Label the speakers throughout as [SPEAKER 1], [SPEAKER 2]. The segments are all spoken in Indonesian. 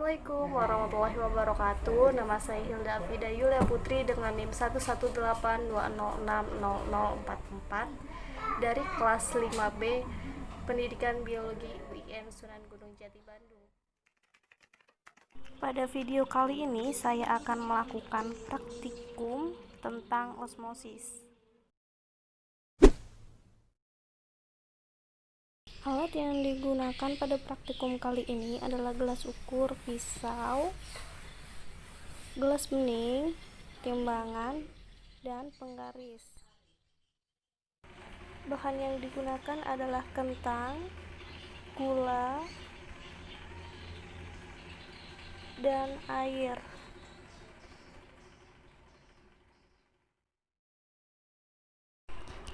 [SPEAKER 1] Assalamualaikum warahmatullahi wabarakatuh. Nama saya Hilda Afida Yulia Putri dengan NIM 11820600044 dari kelas 5B Pendidikan Biologi UIN Sunan Gunung Jati Bandung. Pada video kali ini saya akan melakukan praktikum tentang osmosis. Alat yang digunakan pada praktikum kali ini adalah gelas ukur, pisau, gelas bening, timbangan, dan penggaris. Bahan yang digunakan adalah kentang, gula, dan air.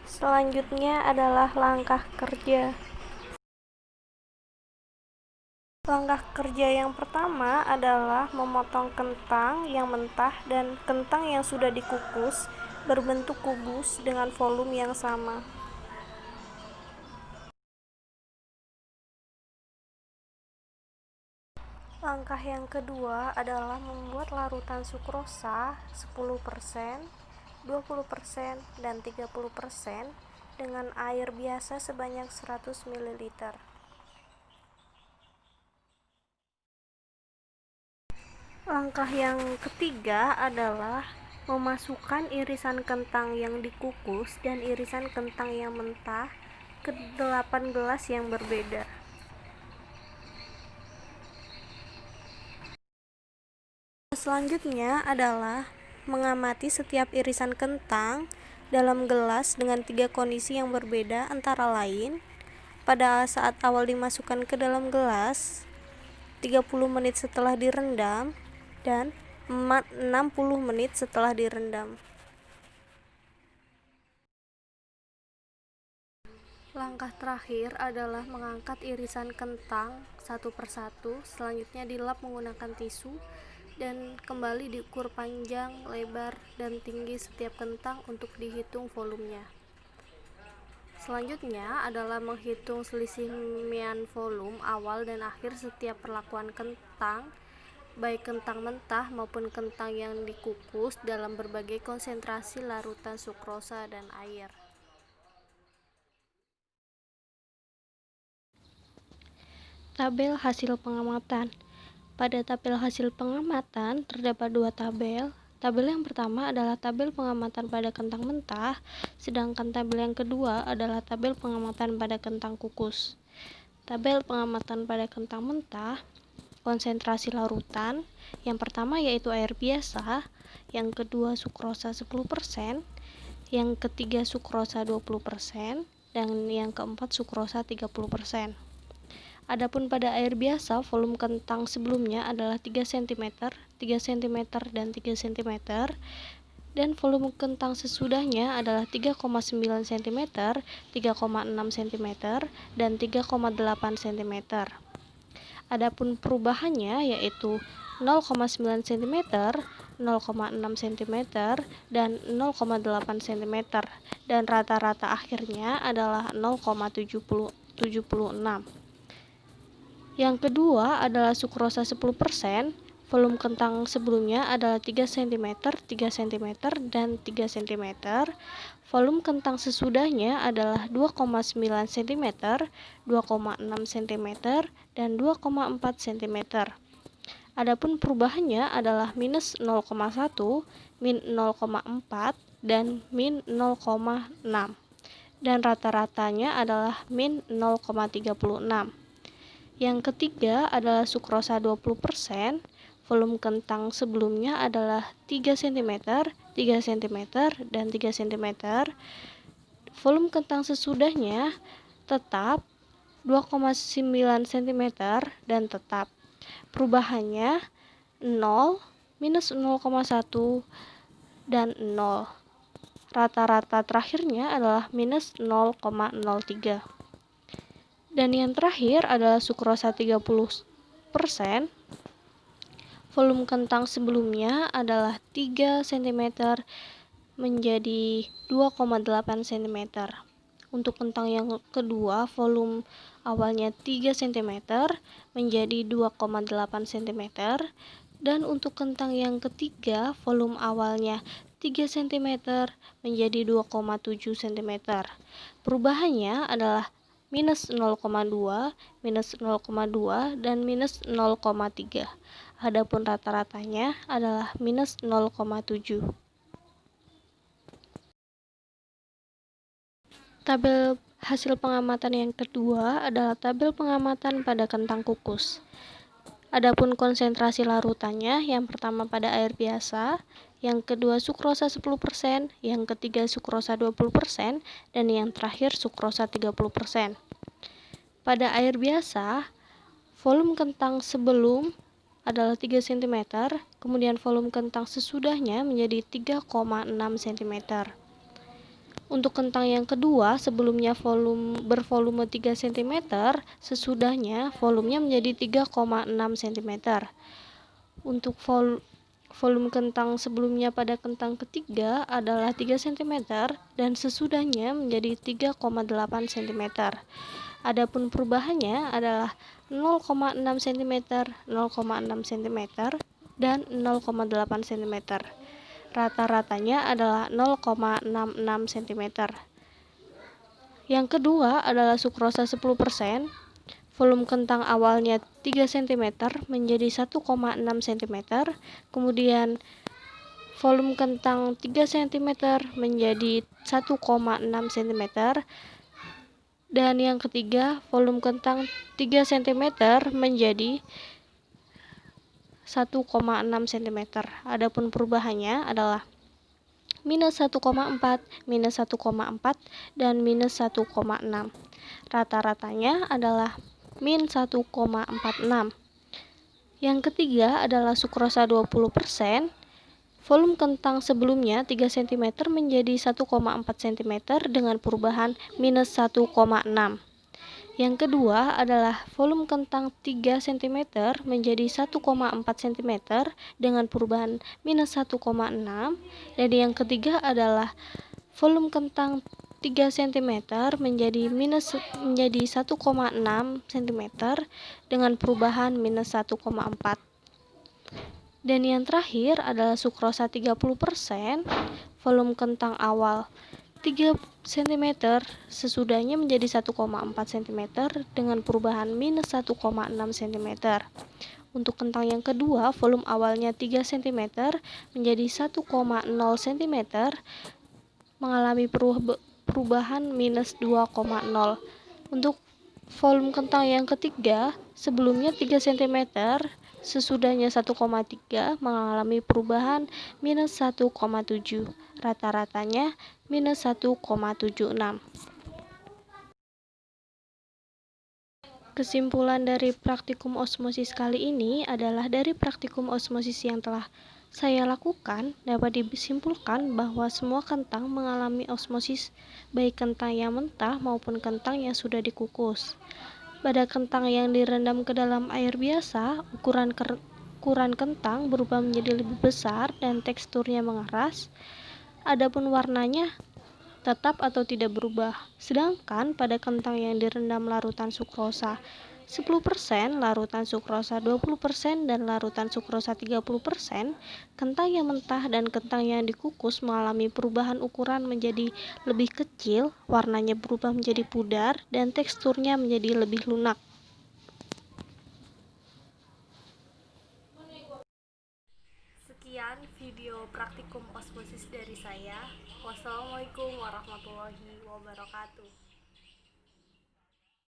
[SPEAKER 1] Selanjutnya adalah langkah kerja. Langkah kerja yang pertama adalah memotong kentang yang mentah dan kentang yang sudah dikukus berbentuk kubus dengan volume yang sama. Langkah yang kedua adalah membuat larutan sukrosa 10%, 20%, dan 30% dengan air biasa sebanyak 100 ml. Langkah yang ketiga adalah memasukkan irisan kentang yang dikukus dan irisan kentang yang mentah ke 8 gelas yang berbeda. Selanjutnya adalah mengamati setiap irisan kentang dalam gelas dengan 3 kondisi yang berbeda, antara lain pada saat awal dimasukkan ke dalam gelas, 30 menit setelah direndam, dan 60 menit setelah direndam. Langkah terakhir adalah mengangkat irisan kentang satu persatu, selanjutnya dilap menggunakan tisu dan kembali diukur panjang, lebar, dan tinggi setiap kentang untuk dihitung volumenya. Selanjutnya adalah menghitung selisih mean volume awal dan akhir setiap perlakuan kentang, baik kentang mentah maupun kentang yang dikukus dalam berbagai konsentrasi larutan sukrosa dan air. Tabel hasil pengamatan. Pada tabel hasil pengamatan terdapat 2 tabel. Tabel yang pertama adalah tabel pengamatan pada kentang mentah, sedangkan tabel yang kedua adalah tabel pengamatan pada kentang kukus. Tabel pengamatan pada kentang mentah, konsentrasi larutan, yang pertama yaitu air biasa, yang kedua sukrosa 10%, yang ketiga sukrosa 20%, dan yang keempat sukrosa 30%. Adapun pada air biasa, volume kentang sebelumnya adalah 3 cm, 3 cm, dan 3 cm, dan volume kentang sesudahnya adalah 3,9 cm, 3,6 cm, dan 3,8 cm. Adapun perubahannya yaitu 0,9 cm, 0,6 cm, dan 0,8 cm, dan rata-rata akhirnya adalah 0,76. Yang kedua adalah sukrosa 10%, volume kentang sebelumnya adalah 3 cm, 3 cm, dan 3 cm. Volume kentang sesudahnya adalah 2,9 cm, 2,6 cm, dan 2,4 cm. Adapun perubahannya adalah minus 0,1, min 0,4, dan min 0,6. Dan rata-ratanya adalah min 0,36. Yang ketiga adalah sukrosa 20%, volume kentang sebelumnya adalah 3 cm, 3 cm, dan 3 cm. Volume kentang sesudahnya tetap 2,9 cm dan tetap. Perubahannya 0, minus 0,1, dan 0. Rata-rata terakhirnya adalah minus 0,03. Dan yang terakhir adalah sukrosa 30%. Volume kentang sebelumnya adalah 3 cm menjadi 2,8 cm. Untuk kentang yang kedua, volume awalnya 3 cm menjadi 2,8 cm. Dan untuk kentang yang ketiga, volume awalnya 3 cm menjadi 2,7 cm. Perubahannya adalah minus 0,2, minus 0,2, dan minus 0,3. Adapun rata-ratanya adalah minus 0,7. Tabel hasil pengamatan yang kedua adalah tabel pengamatan pada kentang kukus. Adapun konsentrasi larutannya, yang pertama pada air biasa, yang kedua sukrosa 10%, yang ketiga sukrosa 20%, dan yang terakhir sukrosa 30%. Pada air biasa, volume kentang sebelum adalah 3 cm, kemudian volume kentang sesudahnya menjadi 3,6 cm. Untuk kentang yang kedua, sebelumnya bervolume 3 cm, sesudahnya volumenya menjadi 3,6 cm. Untuk volume kentang sebelumnya pada kentang ketiga adalah 3 cm dan sesudahnya menjadi 3,8 cm. Adapun perubahannya adalah 0,6 cm, 0,6 cm, dan 0,8 cm. Rata-ratanya adalah 0,66 cm. Yang kedua adalah sukrosa 10%. Volume kentang awalnya 3 cm menjadi 1,6 cm. Kemudian volume kentang 3 cm menjadi 1,6 cm. Dan yang ketiga, volume kentang 3 cm menjadi 1,6 cm. Adapun perubahannya adalah minus 1,4, minus 1,4, dan minus 1,6. Rata-ratanya adalah min 1,46. Yang ketiga adalah sukrosa 20%. Volume kentang sebelumnya 3 cm menjadi 1,4 cm dengan perubahan minus 1,6. Yang kedua adalah volume kentang 3 cm menjadi 1,4 cm dengan perubahan minus 1,6. Dan yang ketiga adalah volume kentang 3 cm menjadi 1,6 cm dengan perubahan minus 1,4. Dan yang terakhir adalah sukrosa 30%. Volume kentang awal 3 cm, sesudahnya menjadi 1,4 cm dengan perubahan minus 1,6 cm. Untuk kentang yang kedua, volume awalnya 3 cm menjadi 1,0 cm mengalami perubahan minus 2,0. Untuk volume kentang yang ketiga, sebelumnya 3 cm, sesudahnya 1,3 mengalami perubahan minus 1,7. Rata-ratanya minus 1,76. Kesimpulan dari praktikum osmosis kali ini adalah dari praktikum osmosis yang telah saya lakukan dapat disimpulkan bahwa semua kentang mengalami osmosis, baik kentang yang mentah maupun kentang yang sudah dikukus. Pada kentang yang direndam ke dalam air biasa, ukuran kentang berubah menjadi lebih besar dan teksturnya mengeras. Adapun warnanya tetap atau tidak berubah. Sedangkan pada kentang yang direndam larutan sukrosa 10%, larutan sukrosa 20%, dan larutan sukrosa 30%, kentang yang mentah dan kentang yang dikukus mengalami perubahan ukuran menjadi lebih kecil, warnanya berubah menjadi pudar, dan teksturnya menjadi lebih lunak. Sekian video praktikum osmosis dari saya. Wassalamualaikum warahmatullahi wabarakatuh.